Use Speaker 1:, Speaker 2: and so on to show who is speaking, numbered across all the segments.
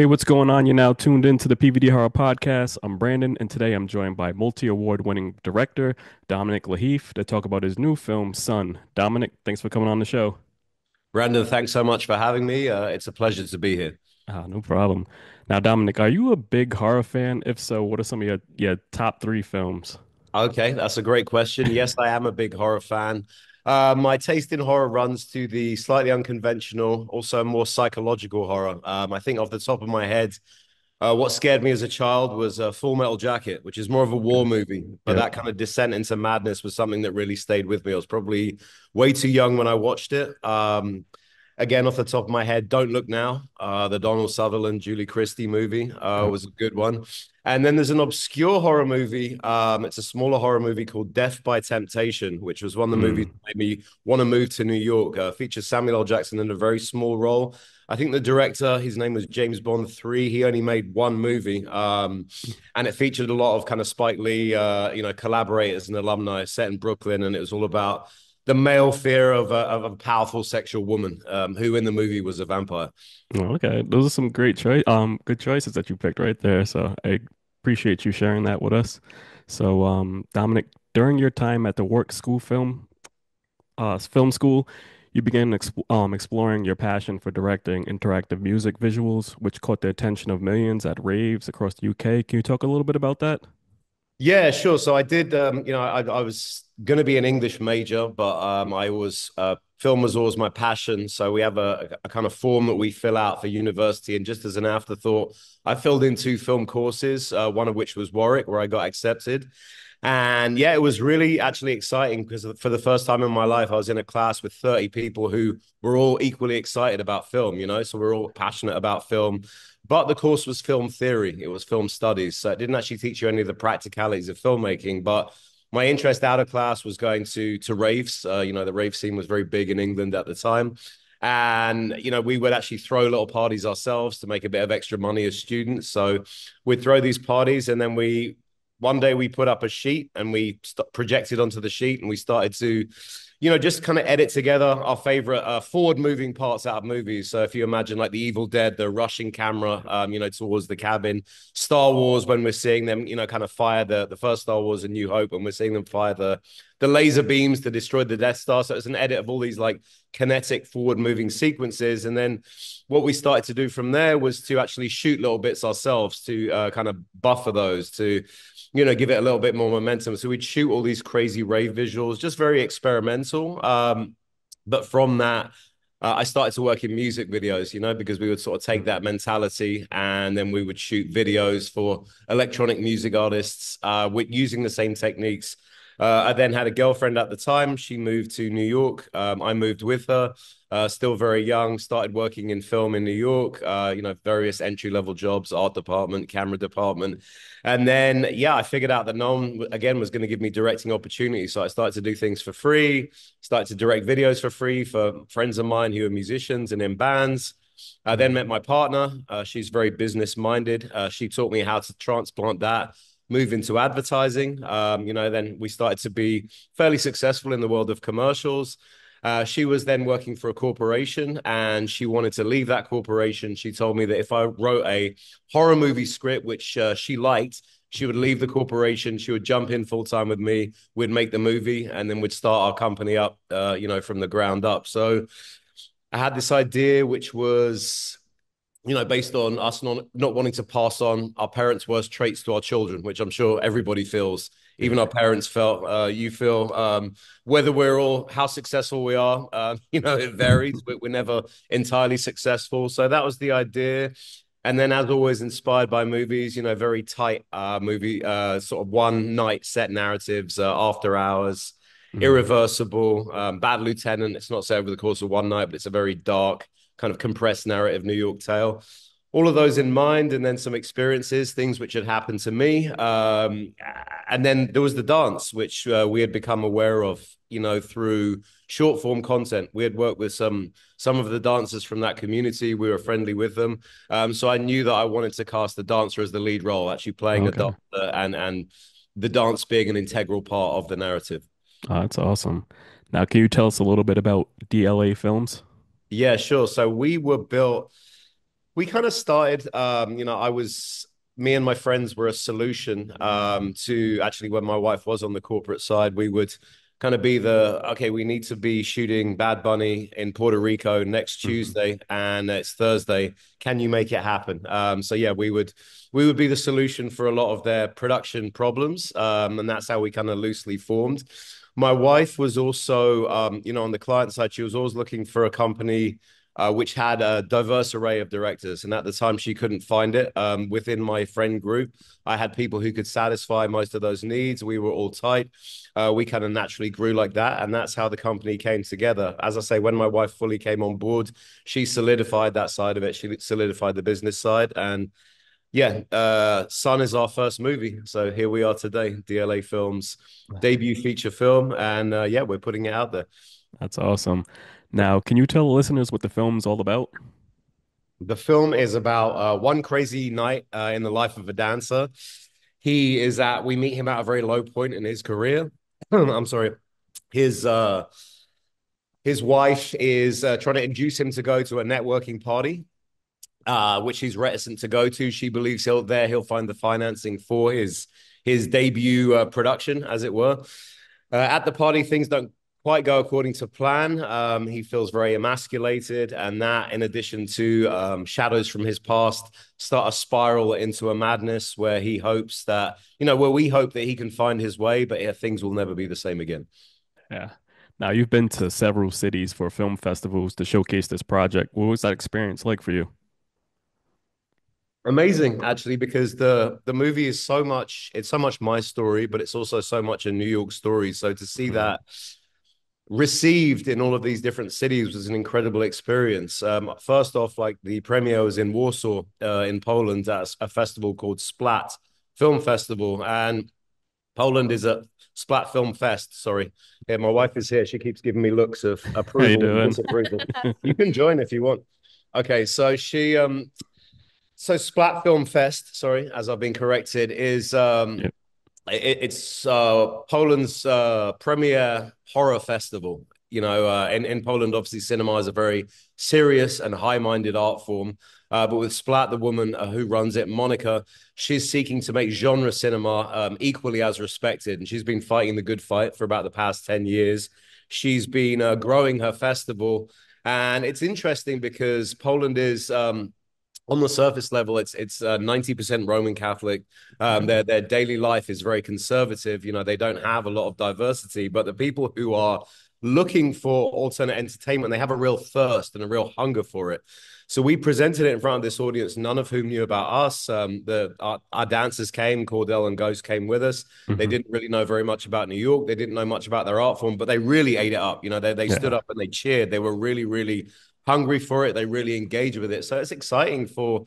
Speaker 1: Hey, what's going on? You're now tuned into the PVD Horror Podcast. I'm Brandon, and today I'm joined by multi-award winning director Dominic Lahiff to talk about his new film, Son. Dominic, thanks for coming on the show.
Speaker 2: Brandon, thanks so much for having me. It's a pleasure to be here.
Speaker 1: No problem. Now, Dominic, are you a big horror fan? If so, what are some of your top three films?
Speaker 2: Okay, that's a great question. Yes, I am a big horror fan. My taste in horror runs to the slightly unconventional, also more psychological horror. I think off the top of my head, what scared me as a child was Full Metal Jacket, which is more of a
Speaker 1: Okay.
Speaker 2: war movie. But
Speaker 1: Yep.
Speaker 2: that kind of descent into madness was something that really stayed with me. I was probably way too young when I watched it. Again, off the top of my head, Don't Look Now, the Donald Sutherland, Julie Christie movie
Speaker 1: Yep.
Speaker 2: was a good one. And then there's an obscure horror movie. It's a smaller horror movie called Death by Temptation, which was one of the movies
Speaker 1: Mm.
Speaker 2: that made me want to move to New York. Features Samuel L. Jackson in a very small role. I think the director, his name was James Bond 3. He only made one movie. And it featured a lot of kind of Spike Lee, collaborators and alumni set in Brooklyn. And it was all about the male fear of a powerful sexual woman, who in the movie was a vampire.
Speaker 1: Well, okay, those are some good choices that you picked right there. So I appreciate you sharing that with us. So, Dominic, during your time at the Work School film school, you began exploring your passion for directing interactive music visuals, which caught the attention of millions at raves across the UK. Can you talk a little bit about that?
Speaker 2: Yeah, sure. So I did, I was going to be an English major, but I was, film was always my passion. So we have a kind of form that we fill out for university. And just as an afterthought, I filled in two film courses, one of which was Warwick, where I got accepted. And yeah, it was really actually exciting because for the first time in my life, I was in a class with 30 people who were all equally excited about film, So we're all passionate about film. But the course was film theory, it was film studies. So it didn't actually teach you any of the practicalities of filmmaking. But my interest out of class was going to raves. The rave scene was very big in England at the time. And, we would actually throw little parties ourselves to make a bit of extra money as students. So we'd throw these parties and then one day we put up a sheet and we projected onto the sheet and we started to just kind of edit together our favorite forward moving parts out of movies. So if you imagine like the Evil Dead, the rushing camera, towards the cabin, Star Wars, when we're seeing them, kind of fire the first Star Wars, A New Hope, and we're seeing them fire the laser beams to destroy the Death Star. So it's an edit of all these like kinetic forward moving sequences. And then what we started to do from there was to actually shoot little bits ourselves to kind of buffer those to give it a little bit more momentum. So we'd shoot all these crazy rave visuals, just very experimental. But from that, I started to work in music videos, because we would sort of take that mentality and then we would shoot videos for electronic music artists with using the same techniques. I then had a girlfriend at the time. She moved to New York. I moved with her. Still very young, started working in film in New York, various entry level jobs, art department, camera department. And then, yeah, I figured out that no one, again, was going to give me directing opportunities. So I started to do things for free, started to direct videos for free for friends of mine who are musicians and in bands. I then met my partner. She's very business minded. She taught me how to transplant that, move into advertising. Then we started to be fairly successful in the world of commercials. She was then working for a corporation and she wanted to leave that corporation. She told me that if I wrote a horror movie script, which she liked, she would leave the corporation. She would jump in full time with me. We'd make the movie and then we'd start our company up, from the ground up. So I had this idea, which was based on us not wanting to pass on our parents' worst traits to our children, which I'm sure everybody feels. Even
Speaker 1: Yeah.
Speaker 2: our parents felt, you feel, whether how successful we are, it varies. We're never entirely successful. So that was the idea. And then, as always, inspired by movies, very tight movie, sort of one night set narratives, After Hours,
Speaker 1: Mhm.
Speaker 2: Irreversible, Bad Lieutenant. It's not set over the course of one night, but it's a very dark, kind of compressed narrative New York tale. All of those in mind, and then some experiences, things which had happened to me. And then there was the dance, which we had become aware of, through short form content. We had worked with some of the dancers from that community. We were friendly with them. So I knew that I wanted to cast the dancer as the lead role, actually playing a
Speaker 1: Okay.
Speaker 2: dancer and the dance being an integral part of the narrative.
Speaker 1: That's awesome. Now, can you tell us a little bit about DLA Films?
Speaker 2: Yeah, sure. So we were built. We kind of started, me and my friends were a solution to actually when my wife was on the corporate side, we would kind of be okay, we need to be shooting Bad Bunny in Puerto Rico next
Speaker 1: Hmm.
Speaker 2: Tuesday and it's Thursday. Can you make it happen? So yeah, we would be the solution for a lot of their production problems. And that's how we kind of loosely formed. My wife was also, on the client side, she was always looking for a company which had a diverse array of directors. And at the time, she couldn't find it. Within my friend group, I had people who could satisfy most of those needs. We were all tight. We kind of naturally grew like that. And that's how the company came together. As I say, when my wife fully came on board, she solidified that side of it. She solidified the business side. And yeah, Sun is our first movie. So here we are today, DLA Films debut feature film. And yeah, we're putting it out there.
Speaker 1: That's awesome. Now, can you tell the listeners what the film's all about?
Speaker 2: The film is about one crazy night in the life of a dancer. We meet him at a very low point in his career. I'm sorry. His uh, his wife is trying to induce him to go to a networking party, which he's reticent to go to. She believes he'll find the financing for his debut production, as it were. At the party, things don't quite go according to plan. He feels very emasculated, and that, in addition to shadows from his past, start a spiral into a madness where we hope that he can find his way, but yeah, things will never be the same again.
Speaker 1: Yeah. Now, you've been to several cities for film festivals to showcase this project. What was that experience like for you?
Speaker 2: Amazing, actually, because the movie is it's so much my story, but it's also so much a New York story. So to see
Speaker 1: Hmm.
Speaker 2: that received in all of these different cities was an incredible experience. First off, like the premiere was in Warsaw, in Poland, at a festival called Splat Film Festival, and Poland is a Splat Film Fest. Sorry, yeah, my wife is here. She keeps giving me looks of
Speaker 1: How you
Speaker 2: approval and
Speaker 1: doing?
Speaker 2: disapproval. You can join if you want. Okay, so Splat Film Fest, sorry, as I've been corrected, is
Speaker 1: Yep.
Speaker 2: it's Poland's premier horror festival. In Poland, obviously, cinema is a very serious and high-minded art form. But with Splat, the woman who runs it, Monica, she's seeking to make genre cinema equally as respected, and she's been fighting the good fight for about the past 10 years. She's been growing her festival, and it's interesting because Poland is on the surface level, it's 90% Roman Catholic. Their daily life is very conservative. They don't have a lot of diversity, but the people who are looking for alternate entertainment, they have a real thirst and a real hunger for it. So we presented it in front of this audience, none of whom knew about us. Our dancers came, Cordell and Ghost came with us. They
Speaker 1: Hmm.
Speaker 2: didn't really know very much about New York. They didn't know much about their art form, but they really ate it up. They stood
Speaker 1: Yeah.
Speaker 2: up and they cheered. They were really, really hungry for it. They really engage with it. So it's exciting for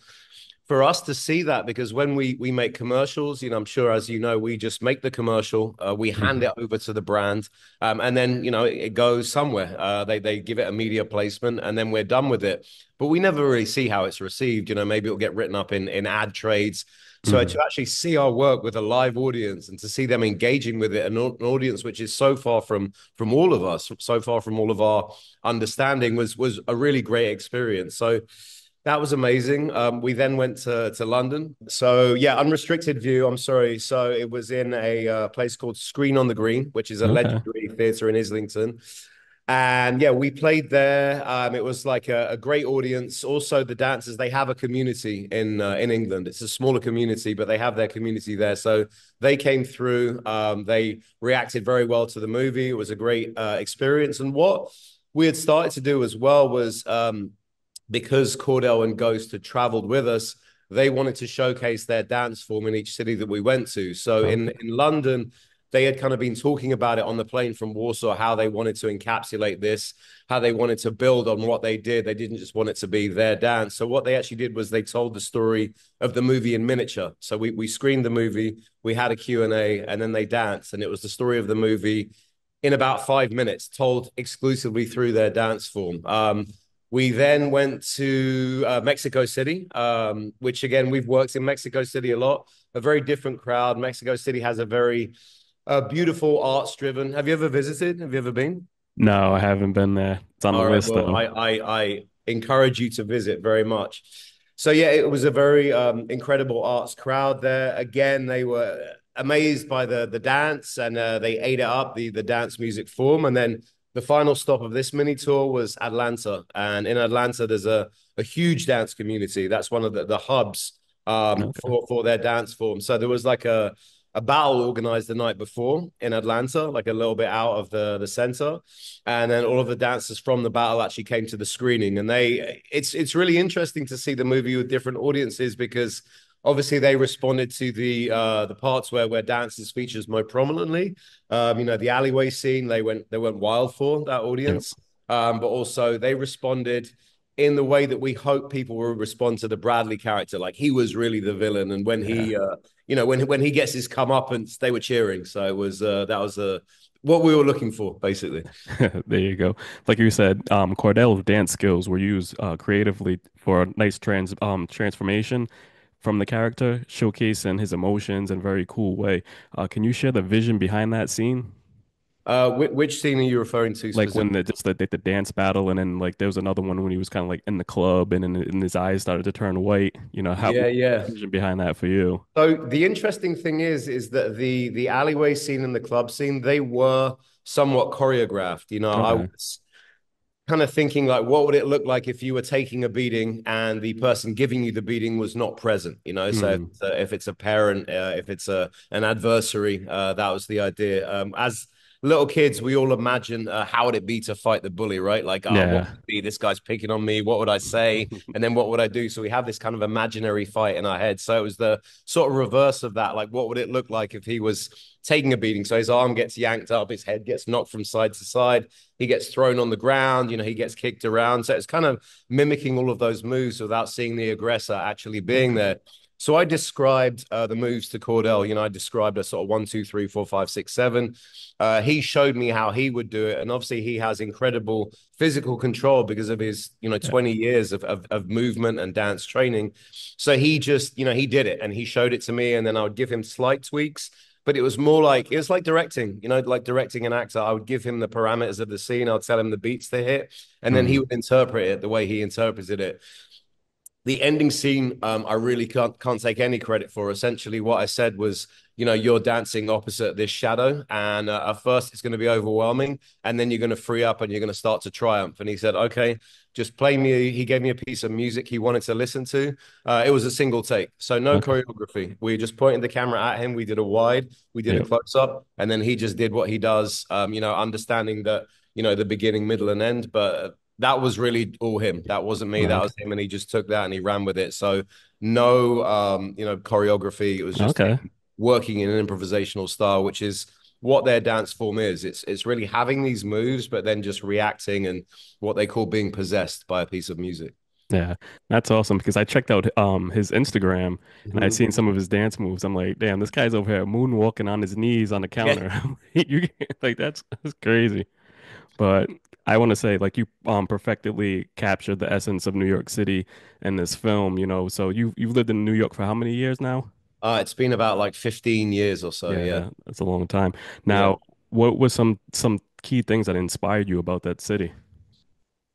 Speaker 2: us to see that because when we make commercials, I'm sure as you know, we just make the commercial, we hand
Speaker 1: Hmm.
Speaker 2: it over to the brand, and then it goes somewhere. They give it a media placement, and then we're done with it. But we never really see how it's received. Maybe it'll get written up in ad trades. So
Speaker 1: Hmm.
Speaker 2: to actually see our work with a live audience and to see them engaging with it, an audience which is so far from all of us, so far from all of our understanding, was a really great experience. So that was amazing. We then went to London. So yeah, unrestricted view. I'm sorry. So it was in a place called Screen on the Green, which is a
Speaker 1: Okay.
Speaker 2: legendary theatre in Islington. And yeah, we played there. It was like a great audience. Also, the dancers, they have a community in England. It's a smaller community, but they have their community there. So they came through. They reacted very well to the movie. It was a great experience. And what we had started to do as well was because Cordell and Ghost had traveled with us, they wanted to showcase their dance form in each city that we went to. So
Speaker 1: Okay.
Speaker 2: in London, they had kind of been talking about it on the plane from Warsaw, how they wanted to encapsulate this, how they wanted to build on what they did. They didn't just want it to be their dance. So what they actually did was they told the story of the movie in miniature. So we screened the movie, we had a Q&A, and then they danced. And it was the story of the movie in about 5 minutes, told exclusively through their dance form. We then went to Mexico City, which again, we've worked in Mexico City a lot, a very different crowd. Mexico City has a very beautiful arts driven. Have you ever visited? Have you ever been?
Speaker 1: No, I haven't been there. It's on the
Speaker 2: All right.
Speaker 1: list
Speaker 2: Well,
Speaker 1: though.
Speaker 2: I encourage you to visit very much. So yeah, it was a very incredible arts crowd there. Again, they were amazed by the dance, and they ate it up, the dance music form. And then the final stop of this mini tour was Atlanta, and in Atlanta, there's a huge dance community. That's one of the hubs
Speaker 1: Okay.
Speaker 2: for their dance form. So there was like a battle organized the night before in Atlanta, like a little bit out of the center, and then all of the dancers from the battle actually came to the screening. And it's really interesting to see the movie with different audiences because obviously they responded to the parts where dancers features more prominently. The alleyway scene they went wild for that
Speaker 1: Yep.
Speaker 2: audience, but also they responded in the way that we hope people will respond to the Bradley character. Like he was really the villain, and when
Speaker 1: Yeah.
Speaker 2: when he gets his comeuppance, they were cheering. So it was that was what we were looking for, basically.
Speaker 1: There you go. Like you said, Cordell's dance skills were used creatively for a nice transformation from the character, showcasing his emotions in a very cool way. Can you share the vision behind that scene?
Speaker 2: Which scene are you referring to
Speaker 1: Like when
Speaker 2: specifically?
Speaker 1: the dance battle, and then like there was another one when he was kind of like in the club, and his eyes started to turn white. How
Speaker 2: Yeah,
Speaker 1: what's
Speaker 2: yeah.
Speaker 1: the vision behind that for you?
Speaker 2: So the interesting thing is that the alleyway scene and the club scene they were somewhat choreographed. I
Speaker 1: Okay.
Speaker 2: was kind of thinking like, what would it look like if you were taking a beating and the person giving you the beating was not present? So
Speaker 1: Hmm.
Speaker 2: if it's a parent, if it's an adversary, that was the idea. As little kids, we all imagine how would it be to fight the bully, right? Like, what
Speaker 1: Yeah.
Speaker 2: would it be? This guy's picking on me. What would I say? And then what would I do? So we have this kind of imaginary fight in our head. So it was the sort of reverse of that. Like, what would it look like if he was taking a beating? So his arm gets yanked up, his head gets knocked from side to side, he gets thrown on the ground, he gets kicked around. So it's kind of mimicking all of those moves without seeing the aggressor actually being
Speaker 1: Okay.
Speaker 2: there. So I described the moves to Cordell. I described a sort of 1, 2, 3, 4, 5, 6, 7. He showed me how he would do it, and obviously he has incredible physical control because of his 20 years of movement and dance training. So he just he did it and he showed it to me, and then I would give him slight tweaks, but it was like directing, like directing an actor. I would give him the parameters of the scene. I'll tell him the beats to hit, and then he
Speaker 1: Hmm.
Speaker 2: would interpret it the way he interpreted it. The ending scene, I really can't take any credit for. Essentially, what I said was, you're dancing opposite this shadow, and at first it's going to be overwhelming, and then you're going to free up and you're going to start to triumph. And he said, "Okay, just play me." He gave me a piece of music he wanted to listen to. It was a single take, so no
Speaker 1: Okay.
Speaker 2: choreography. We just pointed the camera at him. We did a wide, we did a
Speaker 1: Yep.
Speaker 2: close up, and then he just did what he does. Understanding that the beginning, middle, and end, but that was really all him. That wasn't me. That
Speaker 1: Okay.
Speaker 2: was him, and he just took that and he ran with it. So no, choreography. It was just
Speaker 1: Okay.
Speaker 2: him working in an improvisational style, which is what their dance form is. It's really having these moves, but then just reacting and what they call being possessed by a piece of music.
Speaker 1: Yeah, that's awesome because I checked out his Instagram and I
Speaker 2: Mhm.
Speaker 1: seen some of his dance moves. I'm like, damn, this guy's over here moonwalking on his knees on the
Speaker 2: Yeah.
Speaker 1: counter. You like that's crazy. But I want to say like you perfectly captured the essence of New York City in this film. So you've lived in New York for how many years now?
Speaker 2: It's been about like 15 years or so. Yeah.
Speaker 1: Yeah, that's a long time.
Speaker 2: Yeah.
Speaker 1: Now, what was some key things that inspired you about that city?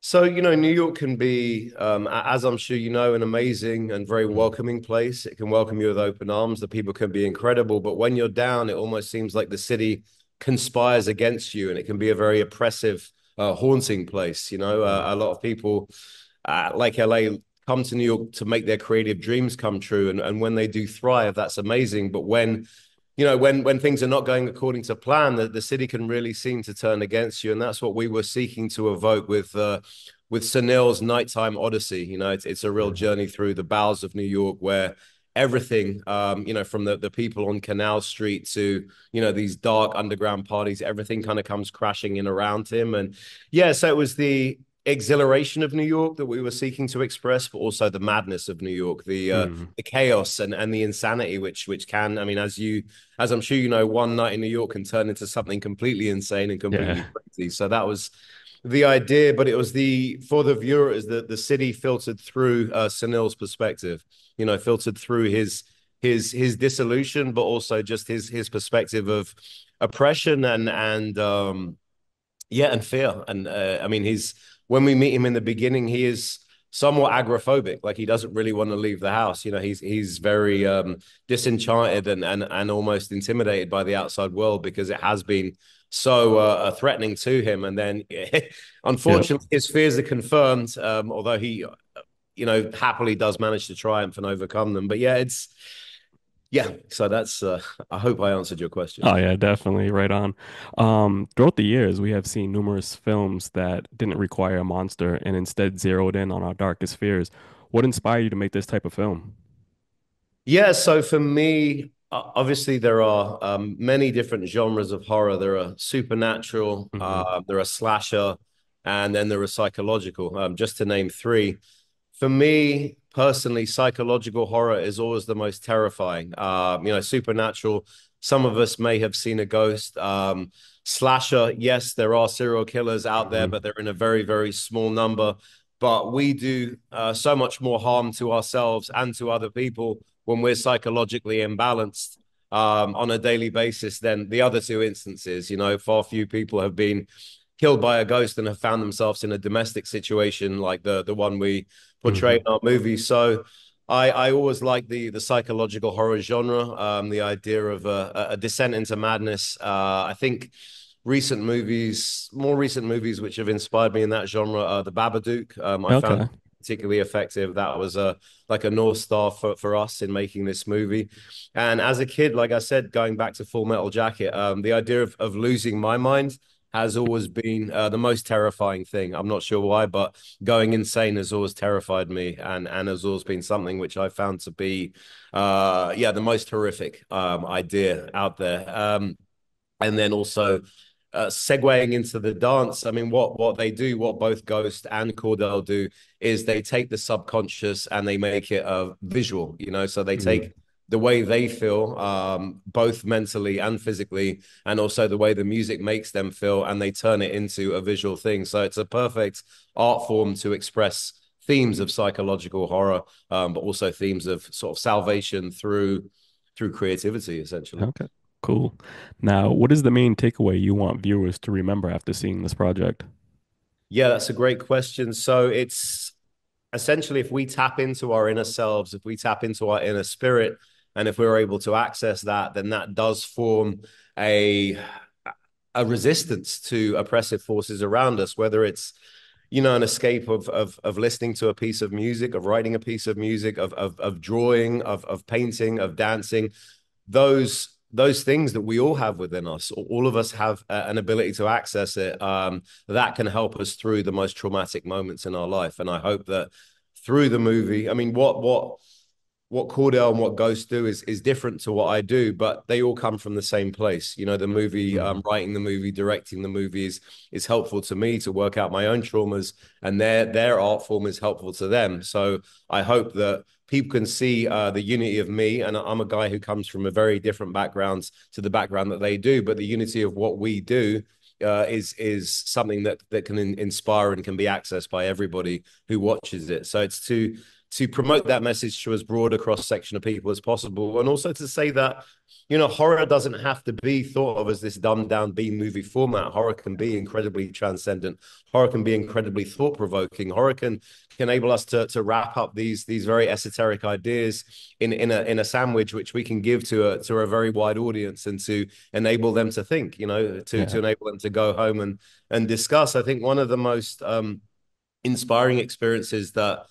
Speaker 2: So, New York can be, as I'm sure you know, an amazing and very
Speaker 1: Mm.
Speaker 2: welcoming place. It can welcome you with open arms. The people can be incredible. But when you're down, it almost seems like the city conspires against you, and it can be a very oppressive, haunting place.
Speaker 1: Mm.
Speaker 2: A lot of people, like LA, come to New York to make their creative dreams come true. And when they do thrive, that's amazing. But when things are not going according to plan, the city can really seem to turn against you, and that's what we were seeking to evoke with Sunil's Nighttime Odyssey. It's a real
Speaker 1: Mhm.
Speaker 2: journey through the bowels of New York, where everything, from the people on Canal Street to these dark underground parties, everything kind of comes crashing in around him, and yeah, so it was the exhilaration of New York that we were seeking to express, but also the madness of New York,
Speaker 1: Mm.
Speaker 2: the chaos and the insanity, which can, I mean, as I'm sure you know, one night in New York can turn into something completely insane and completely
Speaker 1: Yeah.
Speaker 2: crazy. So that was the idea, but it was for the viewer is that the city filtered through Sunil's perspective, filtered through his dissolution, but also just his perspective of oppression and fear. And I mean, he's when we meet him in the beginning, he is somewhat agoraphobic. Like he doesn't really want to leave the house. You know, he's very disenchanted and almost intimidated by the outside world because it has been so threatening to him. And then,
Speaker 1: Yeah.
Speaker 2: unfortunately, his fears are confirmed. Although he, happily does manage to triumph and overcome them. But yeah, it's yeah. So that's. I hope I answered your question.
Speaker 1: Oh yeah, definitely right on. Throughout the years, we have seen numerous films that didn't require a monster and instead zeroed in on our darkest fears. What inspired you to make this type of film?
Speaker 2: Yeah, so for me, obviously there are many different genres of horror. There are supernatural,
Speaker 1: Hmm.
Speaker 2: there are slasher, and then there are psychological. Just to name three. For me personally, psychological horror is always the most terrifying. Supernatural. Some of us may have seen a ghost. Slasher, yes, there are serial killers out there, but
Speaker 1: Hmm.
Speaker 2: they're in a very, very small number. But we do so much more harm to ourselves and to other people when we're psychologically imbalanced on a daily basis than the other two instances. You know, far few people have been killed by a ghost and have found themselves in a domestic situation like the one we portray in
Speaker 1: Hmm.
Speaker 2: our movie. So I always like the psychological horror genre, the idea of a descent into madness. I think more recent movies which have inspired me in that genre are The Babadook. I found
Speaker 1: Okay.
Speaker 2: particularly effective. That was a like a North Star for us in making this movie. And as a kid, like I said, going back to Full Metal Jacket, the idea of losing my mind has always been the most terrifying thing. I'm not sure why, but going insane has always terrified me, and has always been something which I found to be, the most horrific idea out there. And then also segueing into the dance, I mean, what they do, what both Ghost and Cordell do, is they take the subconscious and they make it visual. You know, so they
Speaker 1: Hmm.
Speaker 2: take the way they feel, both mentally and physically, and also the way the music makes them feel, and they turn it into a visual thing. So it's a perfect art form to express themes of psychological horror, but also themes of sort of salvation through creativity, essentially.
Speaker 1: Okay. Cool. Now, what is the main takeaway you want viewers to remember after seeing this project?
Speaker 2: Yeah, that's a great question. So it's essentially if we tap into our inner selves, if we tap into our inner spirit, and if we're able to access that, then that does form a a resistance to oppressive forces around us, whether it's an escape of listening to a piece of music, of writing a piece of music, of drawing, of painting, of dancing, those things that we all have within us, all of us have an ability to access it, that can help us through the most traumatic moments in our life. And I hope that through the movie, I mean, what Cordell and what Ghost do is different to what I do, but they all come from the same place. You know, the movie,
Speaker 1: Hmm.
Speaker 2: writing the movie, directing the movies is helpful to me to work out my own traumas, and their art form is helpful to them. So I hope that people can see the unity of me, and I'm a guy who comes from a very different background to the background that they do, but the unity of what we do. Is something that can inspire and can be accessed by everybody who watches it. So it's to promote that message to as broad a cross section of people as possible, and also to say that horror doesn't have to be thought of as this dumbed down B movie format. Horror can be incredibly transcendent. Horror can be incredibly thought provoking. Horror can enable us to wrap up these very esoteric ideas in a sandwich which we can give to a very wide audience, and to enable them to think, to
Speaker 1: Yeah.
Speaker 2: enable them to go home and discuss. I think one of the most inspiring experiences that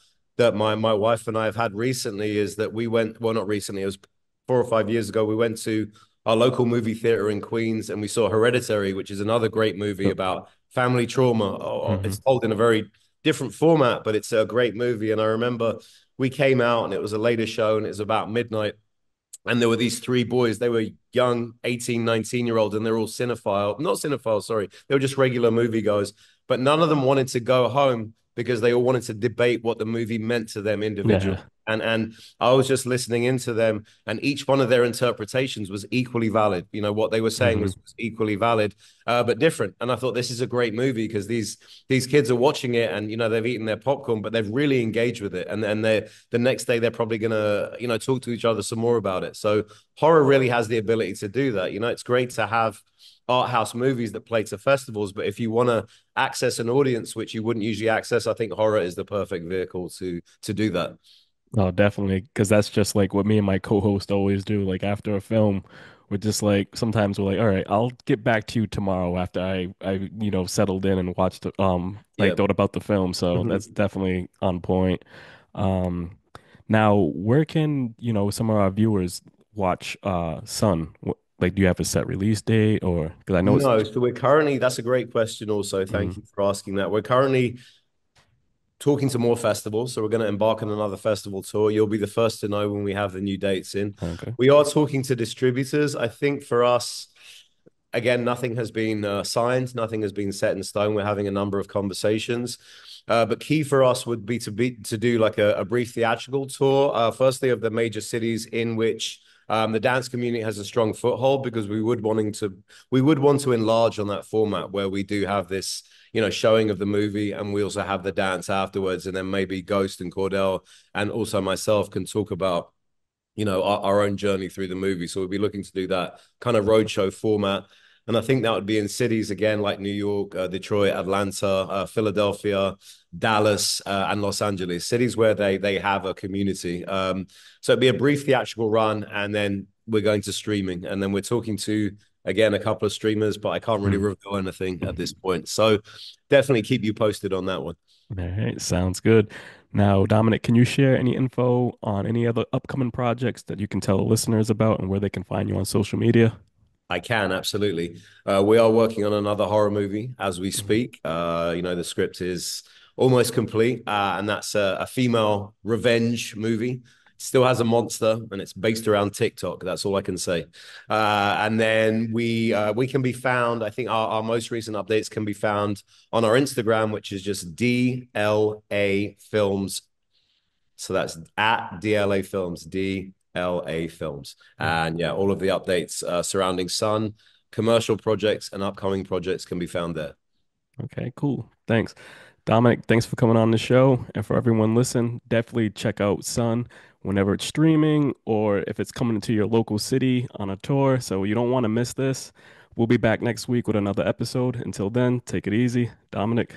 Speaker 2: my wife and I have had recently is that we went, well, not recently, it was 4 or 5 years ago. We went to our local movie theater in Queens and we saw Hereditary, which is another great movie
Speaker 1: Yep.
Speaker 2: about family trauma. It's
Speaker 1: Hmm.
Speaker 2: told in a very different format, but it's a great movie. And I remember we came out and it was a later show and it was about midnight, and there were these three boys. They were young 18, 19-year olds, and they're all cinephile, not cinephiles, sorry, they were just regular moviegoers, but none of them wanted to go home because they all wanted to debate what the movie meant to them individually.
Speaker 1: Yeah.
Speaker 2: And I was just listening into them, and each one of their interpretations was equally valid. What they were saying
Speaker 1: Hmm.
Speaker 2: was equally valid, but different. And I thought this is a great movie because these kids are watching it, and they've eaten their popcorn, but they've really engaged with it. And they the next day they're probably gonna talk to each other some more about it. So horror really has the ability to do that. It's great to have art house movies that play to festivals. But if you want to access an audience which you wouldn't usually access, I think horror is the perfect vehicle to do that.
Speaker 1: Oh, definitely, because that's just like what me and my co-host always do. Like after a film, we're just like sometimes we're like, all right, I'll get back to you tomorrow after I settled in and watched like
Speaker 2: Yeah.
Speaker 1: thought about the film. So that's definitely on point. Um, Now where can, some of our viewers watch Sun? Like, do you have a set release date or because I know it's
Speaker 2: No, so we're currently, that's a great question also. Thank
Speaker 1: mm,
Speaker 2: you for asking that. We're currently talking to more festivals. So we're going to embark on another festival tour. You'll be the first to know when we have the new dates in.
Speaker 1: okay.
Speaker 2: We are talking to distributors. I think for us, again, nothing has been signed, nothing has been set in stone. We're having a number of conversations. But key for us would be to do like a brief theatrical tour, firstly of the major cities in which the dance community has a strong foothold, because we would want to enlarge on that format where we do have this, showing of the movie, and we also have the dance afterwards, and then maybe Ghost and Cordell and also myself can talk about our own journey through the movie. So we'll be looking to do that kind of roadshow format. And I think that would be in cities again like New York, Detroit, Atlanta, Philadelphia, Dallas, and Los Angeles, cities where they have a community. So it'd be a brief theatrical run, and then we're going to streaming, and then we're talking to again a couple of streamers, but I can't really
Speaker 1: Mm.
Speaker 2: reveal anything at this point. So definitely keep you posted on that one.
Speaker 1: All right, sounds good. Now, Dominic, can you share any info on any other upcoming projects that you can tell the listeners about and where they can find you on social media?
Speaker 2: I can absolutely. We are working on another horror movie as we
Speaker 1: Mhm.
Speaker 2: speak. The script is almost complete, and that's a female revenge movie. Still has a monster, and it's based around TikTok. That's all I can say. And then we can be found. I think our most recent updates can be found on our Instagram, which is just DLA Films. So that's at DLA Films, DLA Films.
Speaker 1: Mm.
Speaker 2: And yeah, all of the updates surrounding Sun, commercial projects, and upcoming projects can be found there.
Speaker 1: Okay, cool. Thanks. Dominic, thanks for coming on the show. And for everyone listen, definitely check out Sun whenever it's streaming or if it's coming to your local city on a tour. So you don't want to miss this. We'll be back next week with another episode. Until then, take it easy. Dominic,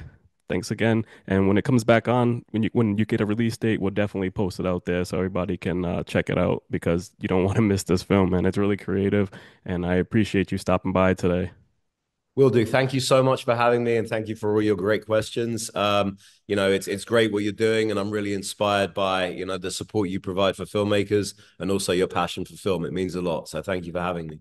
Speaker 1: thanks again. And when it comes back on, when you get a release date, we'll definitely post it out there so everybody can check it out because you don't want to miss this film, man. It's really creative, and I appreciate you stopping by today.
Speaker 2: Will do. Thank you so much for having me, and thank you for all your great questions. It's great what you're doing, and I'm really inspired by the support you provide for filmmakers and also your passion for film. It means a lot. So thank you for having me.